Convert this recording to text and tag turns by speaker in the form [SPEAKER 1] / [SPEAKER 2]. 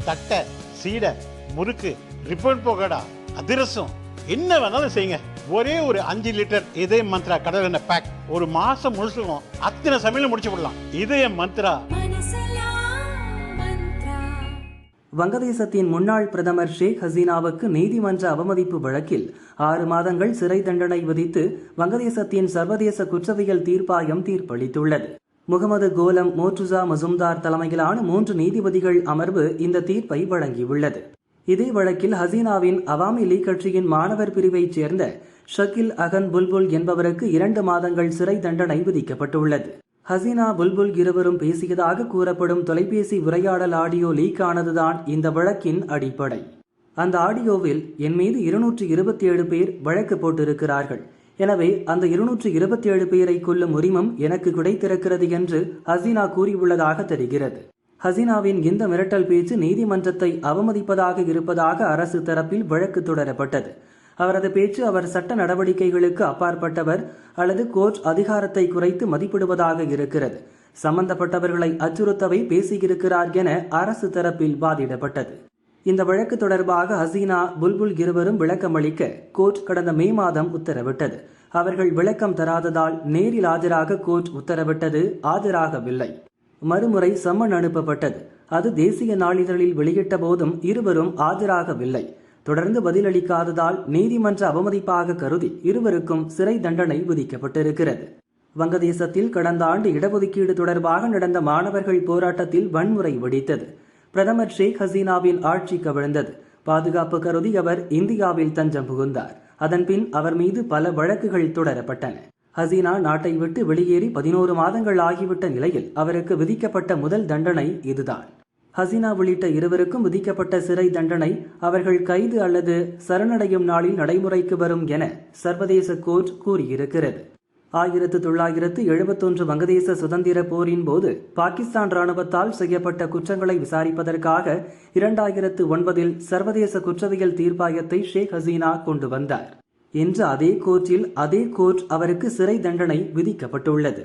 [SPEAKER 1] தட்டை, சீடை, முறுக்கு, ரிப்பன் பகோடா, அதிரசம், என்ன வேணாலும் செய்யுங்க. ஒரே ஒரு 5 லிட்டர் இதய மந்த்ரா கடல் எண்ணெய் பேக் ஒரு மாசம் முழுசுக்கும் அத்தனை சமையல் முடிச்சு விடலாம். இதய மந்த்ரா.
[SPEAKER 2] வங்கதேசத்தின் முன்னாள் பிரதமர் ஷேக் ஹசீனாவுக்கு நீதிமன்ற அவமதிப்பு வழக்கில் 6 மாதங்கள் சிறை தண்டனை விதித்து வங்கதேசத்தின் சர்வதேச குற்றவியல் தீர்ப்பாயம் தீர்ப்பளித்துள்ளது. முகமது கோலம் மோர்துசா மசும்தார் தலைமையிலான 3 நீதிபதிகள் அமர்வு இந்த தீர்ப்பை வழங்கியுள்ளது. இதே வழக்கில் ஹசீனாவின் அவாமி லீக் கட்சியின் மாணவர் பிரிவைச் சேர்ந்த ஷகில் அகன் புல்புல் என்பவருக்கு 2 மாதங்கள் சிறை தண்டனை விதிக்கப்பட்டுள்ளது. ஹசீனா புல்புல் இருவரும் பேசியதாக கூறப்படும் தொலைபேசி உரையாடல் ஆடியோ லீக் ஆனதுதான் இந்த வழக்கின் அடிப்படை. அந்த ஆடியோவில் என் மீது 227 பேர் வழக்கு போட்டிருக்கிறார்கள், எனவே அந்த 227 பேரை கொல்லும் உரிமம் எனக்கு கிடைத்திருக்கிறது என்று ஹசீனா கூறியுள்ளதாக தெரிகிறது. ஹசீனாவின் இந்த மிரட்டல் பேச்சு நீதிமன்றத்தை அவமதிப்பதாக இருப்பதாக அரசு தரப்பில் வழக்கு தொடரப்பட்டது. அவரது பேச்சு அவர் சட்ட நடவடிக்கைகளுக்கு அப்பாற்பட்டவர் அல்லது கோர்ட் அதிகாரத்தை குறைத்து மதிப்பிடுவதாக இருக்கிறது. சம்பந்தப்பட்டவர்களை அச்சுறுத்தவை பேசியிருக்கிறார் என அரசு தரப்பில் வாதிடப்பட்டது. இந்த வழக்கு தொடர்பாக ஹசீனா புல்புல் இருவரும் விளக்கமளிக்க கோர்ட் கடந்த மே மாதம் உத்தரவிட்டது. அவர்கள் விளக்கம் தராததால் நேரில் ஆஜராக கோர்ட் உத்தரவிட்டது. ஆஜராகவில்லை. மறுமுறை சம்மன் அனுப்பப்பட்டது. அது தேசிய நாளிதழில் வெளியிட்ட போதும் இருவரும் ஆஜராகவில்லை. தொடர்ந்து பதிலளிக்காததால் நீதிமன்ற அவமதிப்பாக கருதி இருவருக்கும் சிறை தண்டனை விதிக்கப்பட்டிருக்கிறது. வங்கதேசத்தில் கடந்த ஆண்டு இடஒதுக்கீடு தொடர்பாக நடந்த மாணவர்கள் போராட்டத்தில் வன்முறை வெடித்தது. பிரதமர் ஷேக் ஹசீனாவின் ஆட்சி கவிழ்ந்தது. பாதுகாப்பு கருதி அவர் இந்தியாவில் தஞ்சம் புகுந்தார். அதன்பின் அவர் மீது பல வழக்குகள் தொடரப்பட்டன. ஹசீனா நாட்டை விட்டு வெளியேறி 11 மாதங்கள் ஆகிவிட்ட நிலையில் அவருக்கு விதிக்கப்பட்ட முதல் தண்டனை இதுதான். ஹசீனா உள்ளிட்ட இருவருக்கும் விதிக்கப்பட்ட சிறை தண்டனை அவர்கள் கைது அல்லது சரணடையும் நாளில் நடைமுறைக்கு வரும் என சர்வதேச கோர்ட் கூறியிருக்கிறது. 1971 வங்கதேச சுதந்திர போரின் போது பாகிஸ்தான் ராணுவத்தால் செய்யப்பட்ட குற்றங்களை விசாரிப்பதற்காக 2009 சர்வதேச குற்றவியல் தீர்ப்பாயத்தை ஷேக் ஹசீனா கொண்டு வந்தார். இன்று அதே கோர்ட்டில் அதே கோர்ட் அவருக்கு சிறை தண்டனை விதிக்கப்பட்டுள்ளது.